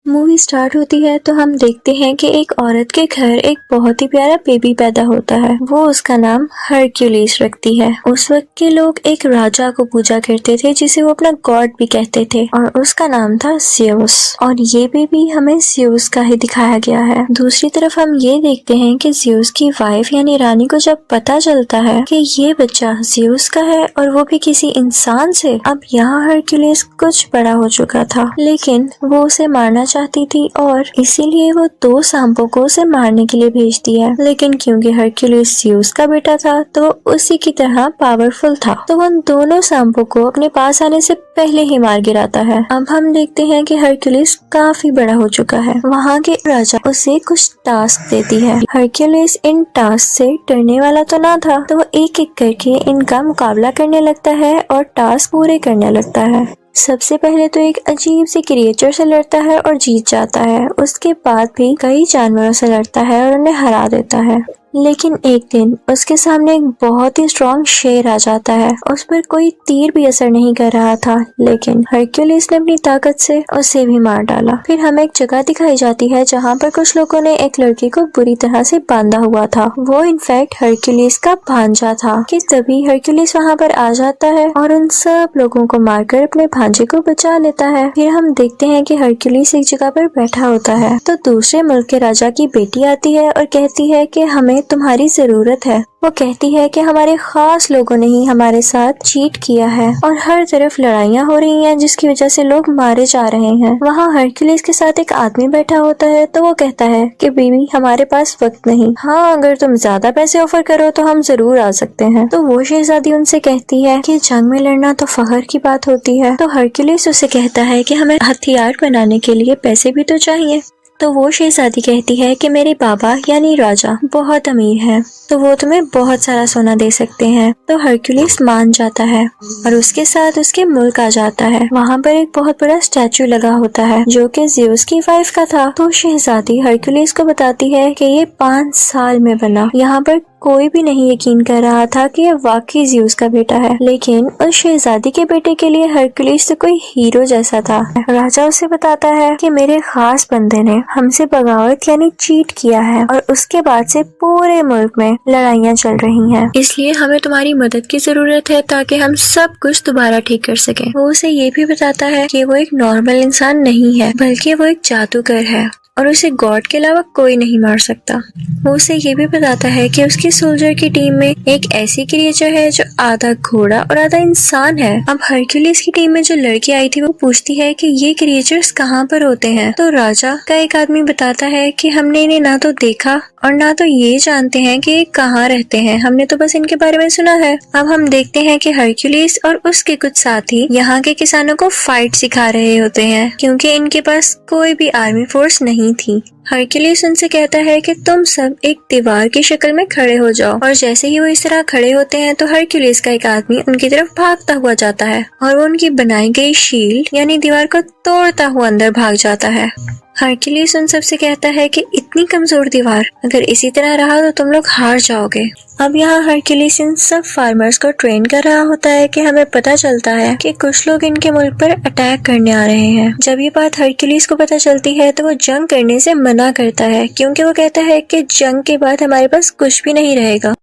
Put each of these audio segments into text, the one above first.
Movie start होती है तो हम देखते हैं कि एक औरत के घर एक बहुत ही प्यारा बेबी पैदा होता है। वो उसका नाम हरक्यूलिस रखती है। उस वक्त के लोग एक राजा को पूजा करते थे जिसे वो अपना गॉड भी कहते थे और उसका नाम था ज़्यूस। और ये बेबी हमें ज़्यूस का ही दिखाया गया है। दूसरी तरफ हम ये देखते हैं कि ज़्यूस की वाइफ यानी रानी को जब पता चलता है कि ये बच्चा ज़्यूस का है और वो भी किसी इंसान से, अब यहाँ हरक्यूलिस कुछ बड़ा हो चुका था, लेकिन वो उसे मारना चाहती थी और इसीलिए वो 2 सांपों को उसे मारने के लिए भेजती है। लेकिन क्योंकि हरक्यूलिस ज़्यूस का बेटा था तो उसी की तरह पावरफुल था, तो उन दोनों सांपों को अपने पास आने से पहले ही मार गिराता है। अब हम देखते हैं कि हरक्यूलिस काफी बड़ा हो चुका है। वहाँ के राजा उसे कुछ टास्क देती है। हरक्यूलिस इन टास्क से डरने वाला तो ना था, तो वो एक एक करके इनका मुकाबला करने लगता है और टास्क पूरे करने लगता है। सबसे पहले तो एक अजीब सी क्रिएचर से लड़ता है और जीत जाता है। उसके बाद भी कई जानवरों से लड़ता है और उन्हें हरा देता है। लेकिन एक दिन उसके सामने एक बहुत ही स्ट्रॉन्ग शेर आ जाता है। उस पर कोई तीर भी असर नहीं कर रहा था, लेकिन हरक्यूलिस ने अपनी ताकत से उसे भी मार डाला। फिर हमें एक जगह दिखाई जाती है जहाँ पर कुछ लोगों ने एक लड़की को बुरी तरह से बांधा हुआ था। वो इनफैक्ट हरक्यूलिस का भांजा था कि तभी हरक्यूलिस वहाँ पर आ जाता है और उन सब लोगों को मारकर अपने भांजे को बचा लेता है। फिर हम देखते हैं कि हरक्यूलिस एक जगह पर बैठा होता है तो दूसरे मुल्क के राजा की बेटी आती है और कहती है कि हमें तुम्हारी जरूरत है। वो कहती है कि हमारे खास लोगों ने ही हमारे साथ चीट किया है और हर तरफ लड़ाइयाँ हो रही हैं जिसकी वजह से लोग मारे जा रहे हैं। वहाँ हरक्यूलिस के साथ एक आदमी बैठा होता है तो वो कहता है कि बीवी हमारे पास वक्त नहीं, हाँ अगर तुम ज्यादा पैसे ऑफर करो तो हम जरूर आ सकते हैं। तो वो शहजादी उनसे कहती है कि जंग में लड़ना तो फख्र की बात होती है। तो हरक्यूलिस उसे कहता है कि हमें हथियार बनाने के लिए पैसे भी तो चाहिए। तो वो शहजादी कहती है कि मेरे बाबा यानी राजा बहुत अमीर हैं, तो वो तुम्हें बहुत सारा सोना दे सकते हैं। तो हरक्यूलिस मान जाता है और उसके साथ उसके मुल्क आ जाता है। वहाँ पर एक बहुत बड़ा स्टैचू लगा होता है जो कि ज़्यूस की वाइफ का था। तो शहजादी हरक्यूलिस को बताती है कि ये 5 साल में बना। यहाँ पर कोई भी नहीं यकीन कर रहा था कि ये वाकई ज़्यूस का बेटा है, लेकिन उस शहजादी के बेटे के लिए हरक्यूलिस तो कोई हीरो जैसा था। राजा उसे बताता है कि मेरे खास बंदे ने हमसे बगावत यानी चीट किया है और उसके बाद से पूरे मुल्क में लड़ाइयाँ चल रही हैं, इसलिए हमें तुम्हारी मदद की जरूरत है ताकि हम सब कुछ दोबारा ठीक कर सकें। वो उसे ये भी बताता है कि वो एक नॉर्मल इंसान नहीं है बल्कि वो एक जादूगर है और उसे गॉड के अलावा कोई नहीं मार सकता। वो उसे ये भी बताता है कि उसकी सोल्जर की टीम में एक ऐसी क्रिएचर है जो आधा घोड़ा और आधा इंसान है। अब हरक्यूलिस की टीम में जो लड़की आई थी वो पूछती है कि ये क्रिएचर्स कहाँ पर होते हैं। तो राजा का एक आदमी बताता है कि हमने इन्हें ना तो देखा और ना तो ये जानते हैं कि ये कहाँ रहते हैं, हमने तो बस इनके बारे में सुना है। अब हम देखते हैं कि हरक्यूलिस और उसके कुछ साथी यहाँ के किसानों को फाइट सिखा रहे होते हैं क्योंकि इनके पास कोई भी आर्मी फोर्स नहीं थी। हरक्यूलिस उनसे कहता है कि तुम सब एक दीवार की शक्ल में खड़े हो जाओ और जैसे ही वो इस तरह खड़े होते हैं तो हरक्यूलिस का एक आदमी उनकी तरफ भागता हुआ जाता है और वो उनकी बनाई गई शील्ड यानी दीवार को तोड़ता हुआ अंदर भाग जाता है। हरक्यूलिस उन सब से कहता है कि इतनी कमजोर दीवार, अगर इसी तरह रहा तो तुम लोग हार जाओगे। अब यहाँ हरक्यूलिस इन सब फार्मर्स को ट्रेन कर रहा होता है कि हमें पता चलता है कि कुछ लोग इनके मुल्क पर अटैक करने आ रहे हैं। जब ये बात हरक्यूलिस को पता चलती है तो वो जंग करने से मना करता है क्योंकि वो कहता है कि जंग के बाद हमारे पास कुछ भी नहीं रहेगा।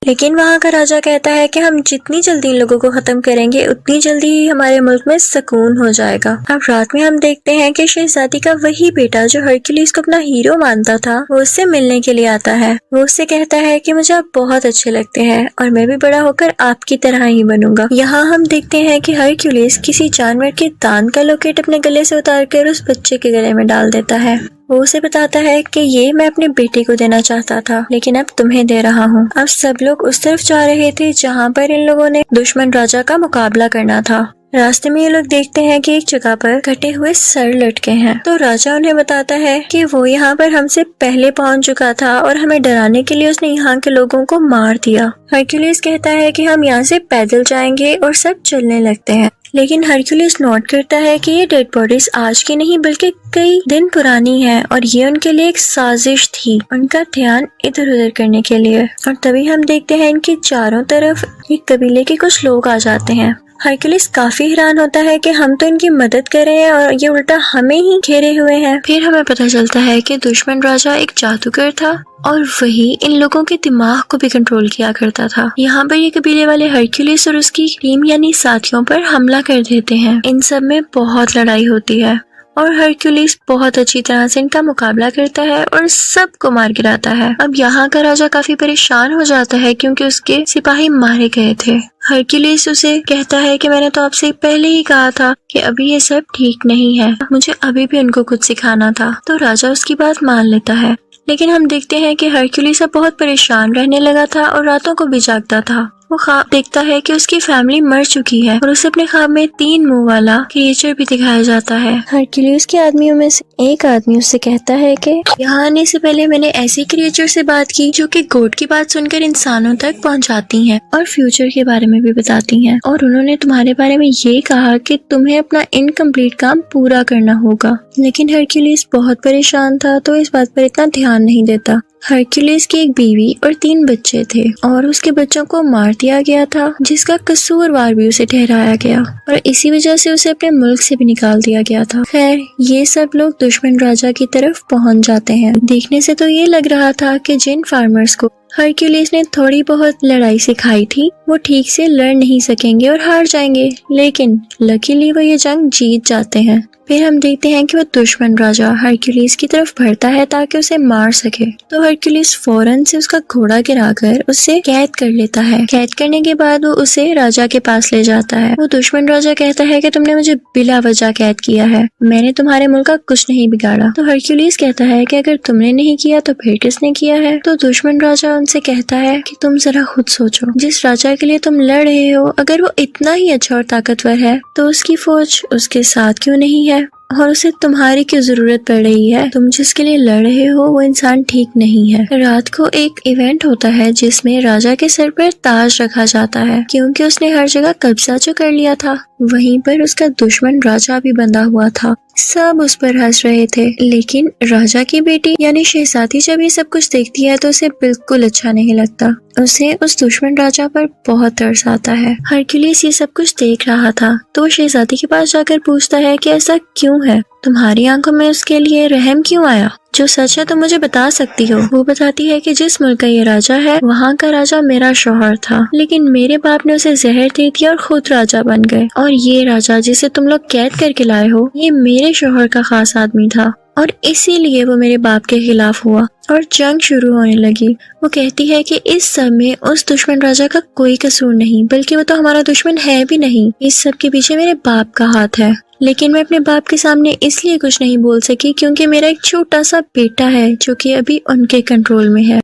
लेकिन वहाँ का राजा कहता है कि हम जितनी जल्दी इन लोगों को खत्म करेंगे उतनी जल्दी ही हमारे मुल्क में सुकून हो जाएगा। अब रात में हम देखते हैं कि शहजादी का वही बेटा जो हरक्यूलिस को अपना हीरो मानता था वो उससे मिलने के लिए आता है। वो उससे कहता है कि मुझे आप बहुत अच्छे लगते हैं और मैं भी बड़ा होकर आपकी तरह ही बनूंगा। यहाँ हम देखते हैं कि हरक्यूलिस किसी जानवर के दांत का लोकेट अपने गले से उतार कर उस बच्चे के गले में डाल देता है। वो उसे बताता है कि ये मैं अपने बेटे को देना चाहता था लेकिन अब तुम्हें दे रहा हूँ। अब सब लोग उस तरफ जा रहे थे जहाँ पर इन लोगों ने दुश्मन राजा का मुकाबला करना था। रास्ते में ये लोग देखते हैं कि एक जगह पर कटे हुए सर लटके हैं। तो राजा उन्हें बताता है कि वो यहाँ पर हमसे पहले पहुँच चुका था और हमें डराने के लिए उसने यहाँ के लोगों को मार दिया। हरक्यूलिस कहता है कि हम यहाँ से पैदल जाएंगे और सब चलने लगते हैं, लेकिन हरक्यूलिस नोट करता है कि ये डेड बॉडीज आज की नहीं बल्कि कई दिन पुरानी है और ये उनके लिए एक साजिश थी उनका ध्यान इधर उधर करने के लिए। और तभी हम देखते हैं इनके चारों तरफ एक कबीले के कुछ लोग आ जाते हैं। हरक्यूलिस काफी हैरान होता है कि हम तो इनकी मदद कर रहे हैं और ये उल्टा हमें ही घेरे हुए हैं। फिर हमें पता चलता है कि दुश्मन राजा एक जादूगर था और वही इन लोगों के दिमाग को भी कंट्रोल किया करता था। यहाँ पर ये कबीले वाले हरक्यूलिस और उसकी टीम यानी साथियों पर हमला कर देते हैं। इन सब में बहुत लड़ाई होती है और हरक्यूलिस बहुत अच्छी तरह से इनका मुकाबला करता है और सबको मार गिराता है। अब यहाँ का राजा काफी परेशान हो जाता है क्योंकि उसके सिपाही मारे गए थे। हरक्यूलिस उसे कहता है कि मैंने तो आपसे पहले ही कहा था कि अभी ये सब ठीक नहीं है, मुझे अभी भी उनको कुछ सिखाना था। तो राजा उसकी बात मान लेता है, लेकिन हम देखते हैं कि हरक्यूलिस अब बहुत परेशान रहने लगा था और रातों को भी जागता था। वो ख्वाब देखता है कि उसकी फैमिली मर चुकी है और उसे अपने ख्वाब में 3 मुंह वाला क्रिएचर भी दिखाया जाता है। हरक्यूलिस के आदमियों में से एक आदमी उससे कहता है कि यहाँ आने से पहले मैंने ऐसे क्रिएचर से बात की जो कि गॉड की बात सुनकर इंसानों तक पहुँचाती हैं और फ्यूचर के बारे में भी बताती हैं, और उन्होंने तुम्हारे बारे में ये कहा कि तुम्हें अपना इनकम्प्लीट काम पूरा करना होगा। लेकिन हरक्यूलिस बहुत परेशान था तो इस बात पर इतना ध्यान नहीं देता। हरक्यूलिस की एक बीवी और 3 बच्चे थे और उसके बच्चों को मार दिया गया था, जिसका कसूरवार भी उसे ठहराया गया और इसी वजह से उसे अपने मुल्क से भी निकाल दिया गया था। खैर, ये सब लोग दुश्मन राजा की तरफ पहुंच जाते हैं। देखने से तो ये लग रहा था कि जिन फार्मर्स को हरक्यूलिस ने थोड़ी बहुत लड़ाई सिखाई थी वो ठीक से लड़ नहीं सकेंगे और हार जाएंगे, लेकिन लकीली वो ये जंग जीत जाते हैं। फिर हम देखते हैं कि वो दुश्मन राजा हरक्यूलिस की तरफ बढ़ता है ताकि उसे मार सके। तो हरक्यूलिस फौरन से उसका घोड़ा गिराकर उसे कैद कर लेता है। कैद करने के बाद वो उसे राजा के पास ले जाता है। वो दुश्मन राजा कहता है कि तुमने मुझे बिला वजह कैद किया है, मैंने तुम्हारे मुल्क का कुछ नहीं बिगाड़ा। तो हरक्यूलिस कहता है कि अगर तुमने नहीं किया तो फिर किसने किया है। तो दुश्मन राजा उनसे कहता है कि तुम जरा खुद सोचो, जिस राजा के लिए तुम लड़ रहे हो अगर वो इतना ही अच्छा और ताकतवर है तो उसकी फौज उसके साथ क्यों नहीं है और उसे तुम्हारी क्यों जरूरत पड़ रही है। तुम जिसके लिए लड़ रहे हो वो इंसान ठीक नहीं है। रात को एक इवेंट होता है जिसमें राजा के सर पर ताज रखा जाता है क्योंकि उसने हर जगह कब्जा जो कर लिया था। वहीं पर उसका दुश्मन राजा भी बंधा हुआ था। सब उस पर हंस रहे थे, लेकिन राजा की बेटी यानी शहजादी जब ये सब कुछ देखती है तो उसे बिल्कुल अच्छा नहीं लगता। उसे उस दुश्मन राजा पर बहुत तरस आता है। हरक्यूलिस ये सब कुछ देख रहा था तो शहजादी के पास जाकर पूछता है कि ऐसा क्यों है, तुम्हारी आंखों में उसके लिए रहम क्यों आया? जो सच है तो मुझे बता सकती हो। वो बताती है कि जिस मुल्क का ये राजा है वहाँ का राजा मेरा शौहर था, लेकिन मेरे बाप ने उसे जहर दे दिया और खुद राजा बन गए, और ये राजा जिसे तुम लोग कैद करके लाए हो ये मेरे शौहर का खास आदमी था और इसीलिए वो मेरे बाप के खिलाफ हुआ और जंग शुरू होने लगी। वो कहती है कि इस सब में उस दुश्मन राजा का कोई कसूर नहीं, बल्कि वो तो हमारा दुश्मन है भी नहीं। इस सब के पीछे मेरे बाप का हाथ है, लेकिन मैं अपने बाप के सामने इसलिए कुछ नहीं बोल सकी क्योंकि मेरा एक छोटा सा बेटा है जो कि अभी उनके कंट्रोल में है।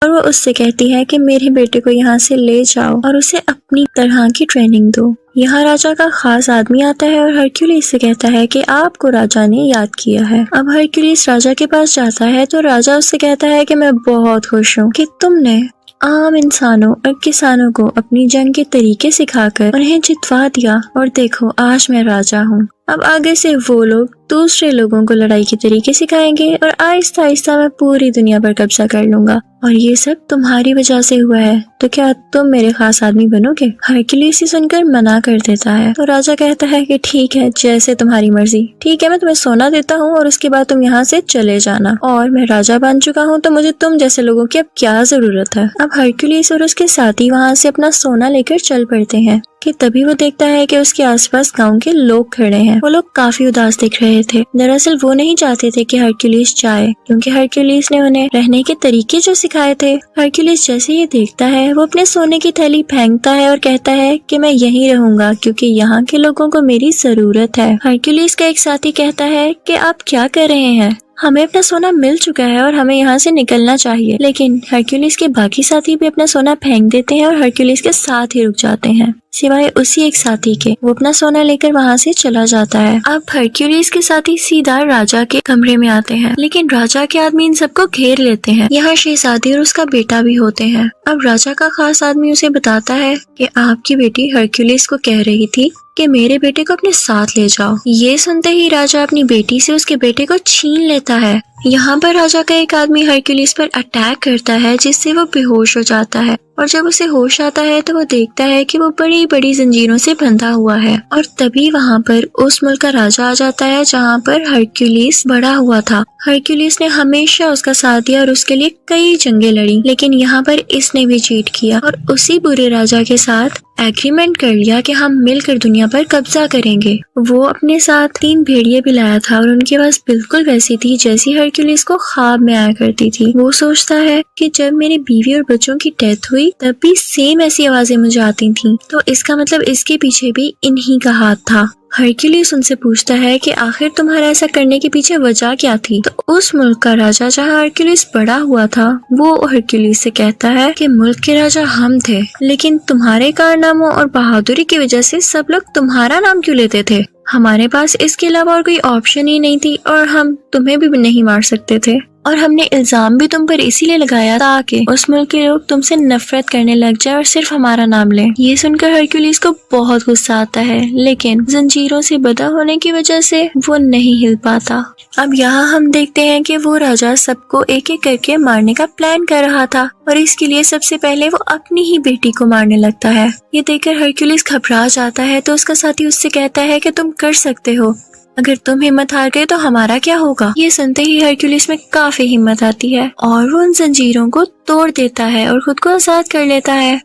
और वो उससे कहती है कि मेरे बेटे को यहाँ से ले जाओ और उसे अपनी तरह की ट्रेनिंग दो। यहाँ राजा का खास आदमी आता है और हरक्यूलिस से कहता है कि आपको राजा ने याद किया है। अब हरक्यूलिस राजा के पास जाता है तो राजा उससे कहता है कि मैं बहुत खुश हूँ कि तुमने आम इंसानों और किसानों को अपनी जंग के तरीके सिखाकर उन्हें जितवा दिया, और देखो आज मैं राजा हूँ। अब आगे से वो लोग दूसरे लोगों को लड़ाई के तरीके सिखाएंगे और आहिस्ता आहिस्ता मैं पूरी दुनिया पर कब्जा कर लूंगा, और ये सब तुम्हारी वजह से हुआ है, तो क्या तुम मेरे खास आदमी बनोगे? हरक्यूलिस सुनकर मना कर देता है तो राजा कहता है कि ठीक है, जैसे तुम्हारी मर्जी। ठीक है, मैं तुम्हें सोना देता हूँ और उसके बाद तुम यहाँ से चले जाना, और मैं राजा बन चुका हूँ तो मुझे तुम जैसे लोगों की अब क्या जरूरत है। अब हरक्यूलिस और उसके साथी वहाँ से अपना सोना लेकर चल पड़ते हैं कि तभी वो देखता है कि उसके आसपास गांव के लोग खड़े हैं। वो लोग काफी उदास दिख रहे थे। दरअसल वो नहीं चाहते थे कि हरक्यूलिस जाए क्योंकि हरक्यूलिस ने उन्हें रहने के तरीके जो सिखाए थे। हरक्यूलिस जैसे ये देखता है वो अपने सोने की थैली फेंकता है और कहता है कि मैं यहीं रहूंगा क्योंकि यहाँ के लोगों को मेरी जरूरत है। हरक्यूलिस का एक साथी कहता है कि आप क्या कर रहे हैं, हमें अपना सोना मिल चुका है और हमें यहाँ से निकलना चाहिए। लेकिन हरक्यूलिस के बाकी साथी भी अपना सोना फेंक देते हैं और हरक्यूलिस के साथ ही रुक जाते हैं, सिवाय उसी एक साथी के। वो अपना सोना लेकर वहाँ से चला जाता है। अब हरक्यूलिस के साथी सीधा राजा के कमरे में आते हैं, लेकिन राजा के आदमी इन सबको घेर लेते हैं। यहाँ शहजादी और उसका बेटा भी होते हैं। अब राजा का खास आदमी उसे बताता है कि आपकी बेटी हरक्यूलिस को कह रही थी कि मेरे बेटे को अपने साथ ले जाओ। ये सुनते ही राजा अपनी बेटी से उसके बेटे को छीन लेता है यहाँ पर राजा का एक आदमी हरक्यूलिस पर अटैक करता है जिससे वो बेहोश हो जाता है और जब उसे होश आता है तो वो देखता है कि वो बड़ी बड़ी जंजीरों से बंधा हुआ है और तभी वहाँ पर उस मुल्क का राजा आ जाता है जहाँ पर हरक्यूलिस बड़ा हुआ था। हरक्यूलिस ने हमेशा उसका साथ दिया और उसके लिए कई जंगें लड़ी, लेकिन यहाँ पर इसने भी चीट किया और उसी बुरे राजा के साथ एग्रीमेंट कर लिया कि हम मिलकर दुनिया पर कब्जा करेंगे। वो अपने साथ 3 भेड़िए भी लाया था और उनकी आवाज बिल्कुल वैसी थी जैसी हरक्यूलिस को ख्वाब में आया करती थी। वो सोचता है कि जब मेरी बीवी और बच्चों की डेथ हुई तब भी सेम ऐसी आवाजें मुझे आती थी, तो इसका मतलब इसके पीछे भी इन्हीं का हाथ था। हरक्यूलिस उनसे पूछता है कि आखिर तुम्हारा ऐसा करने के पीछे वजह क्या थी। तो उस मुल्क का राजा जहाँ हरक्यूलिस बड़ा हुआ था वो हरक्यूलिस से कहता है कि मुल्क के राजा हम थे, लेकिन तुम्हारे कारनामों और बहादुरी की वजह से सब लोग तुम्हारा नाम क्यों लेते थे। हमारे पास इसके अलावा और कोई ऑप्शन ही नहीं थी और हम तुम्हें भी नहीं मार सकते थे और हमने इल्जाम भी तुम पर इसीलिए लगाया ताकि उस मुल्क के लोग तुमसे नफरत करने लग जाए और सिर्फ हमारा नाम लें। ये सुनकर हरक्यूलिस को बहुत गुस्सा आता है, लेकिन जंजीरों से बंधा होने की वजह से वो नहीं हिल पाता। अब यहाँ हम देखते हैं कि वो राजा सबको एक एक करके मारने का प्लान कर रहा था और इसके लिए सबसे पहले वो अपनी ही बेटी को मारने लगता है। ये देखकर हरक्यूलिस घबरा जाता है तो उसका साथी उससे कहता है कि तुम कर सकते हो, अगर तुम हिम्मत हार गए तो हमारा क्या होगा। ये सुनते ही हरक्यूलिस में काफी हिम्मत आती है और वो उन जंजीरों को तोड़ देता है और खुद को आजाद कर लेता है।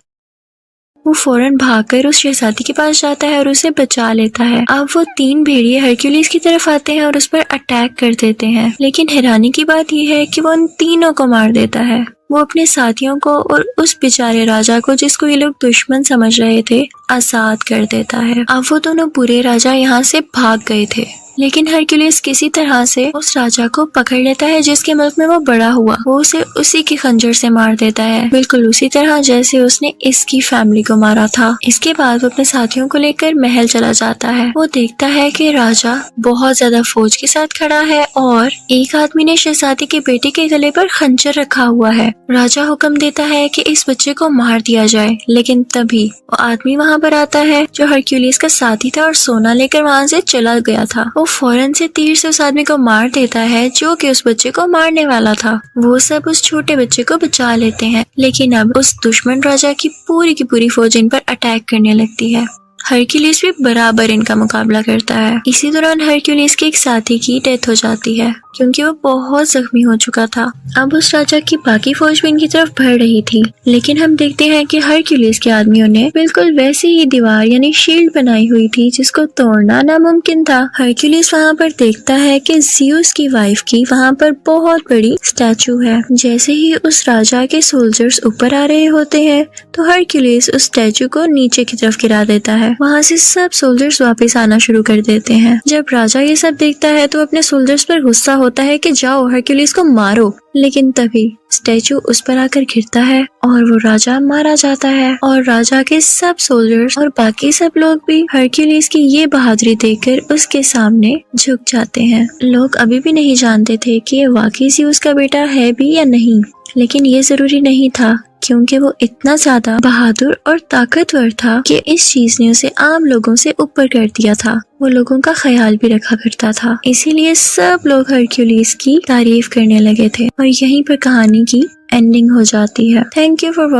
वो फौरन भागकर उस शहजादी के पास जाता है और उसे बचा लेता है। अब वो 3 भेड़िए हरक्यूलिस की तरफ आते हैं और उस पर अटैक कर देते हैं, लेकिन हैरानी की बात यह है कि वो उन तीनों को मार देता है। वो अपने साथियों को और उस बेचारे राजा को, जिसको ये लोग दुश्मन समझ रहे थे, आजाद कर देता है। अब वो दोनों बुरे राजा यहाँ से भाग गए थे, लेकिन हरक्यूलिस किसी तरह से उस राजा को पकड़ लेता है जिसके मुल्क में वो बड़ा हुआ। वो उसे उसी के खंजर से मार देता है, बिल्कुल उसी तरह जैसे उसने इसकी फैमिली को मारा था। इसके बाद वो अपने साथियों को लेकर महल चला जाता है। वो देखता है कि राजा बहुत ज्यादा फौज के साथ खड़ा है और एक आदमी ने शहजादी के बेटे के गले पर खंजर रखा हुआ है। राजा हुक्म देता है कि इस बच्चे को मार दिया जाए, लेकिन तभी वो आदमी वहाँ पर आता है जो हरक्यूलिस का साथी था और सोना लेकर वहाँ से चला गया था। वो फौरन से तीर से उस आदमी को मार देता है जो कि उस बच्चे को मारने वाला था। वो सब उस छोटे बच्चे को बचा लेते हैं, लेकिन अब उस दुश्मन राजा की पूरी फौज इन पर अटैक करने लगती है। हरक्यूलिस भी बराबर इनका मुकाबला करता है। इसी दौरान हरक्यूलिस के एक साथी की डेथ हो जाती है क्योंकि वो बहुत जख्मी हो चुका था। अब उस राजा की बाकी फौज भी इनकी तरफ बढ़ रही थी, लेकिन हम देखते हैं कि हरक्यूलिस के आदमियों ने बिल्कुल वैसी ही दीवार यानी शील्ड बनाई हुई थी जिसको तोड़ना नामुमकिन था। हरक्यूलिस वहाँ पर देखता है कि ज़्यूस की वाइफ की वहाँ पर बहुत बड़ी स्टैचू है। जैसे ही उस राजा के सोल्जर्स ऊपर आ रहे होते हैं तो हरक्यूलिस उस स्टैचू को नीचे की तरफ गिरा देता है। वहाँ से सब सोल्जर्स वापस आना शुरू कर देते हैं। जब राजा ये सब देखता है तो अपने सोल्जर्स पर गुस्सा होता है कि जाओ हरक्यूलिस को मारो, लेकिन तभी स्टैचू उस पर आकर गिरता है और वो राजा मारा जाता है और राजा के सब सोल्जर्स और बाकी सब लोग भी हरक्यूलिस की ये बहादुरी देखकर उसके सामने झुक जाते हैं। लोग अभी भी नहीं जानते थे कि ये वाकई ज़्यूस का बेटा है भी या नहीं, लेकिन ये जरूरी नहीं था क्योंकि वो इतना ज्यादा बहादुर और ताकतवर था कि इस चीज ने उसे आम लोगों से ऊपर कर दिया था। वो लोगों का ख्याल भी रखा करता था, इसीलिए सब लोग हरक्यूलिस की तारीफ करने लगे थे और यहीं पर कहानी की एंडिंग हो जाती है। Thank you for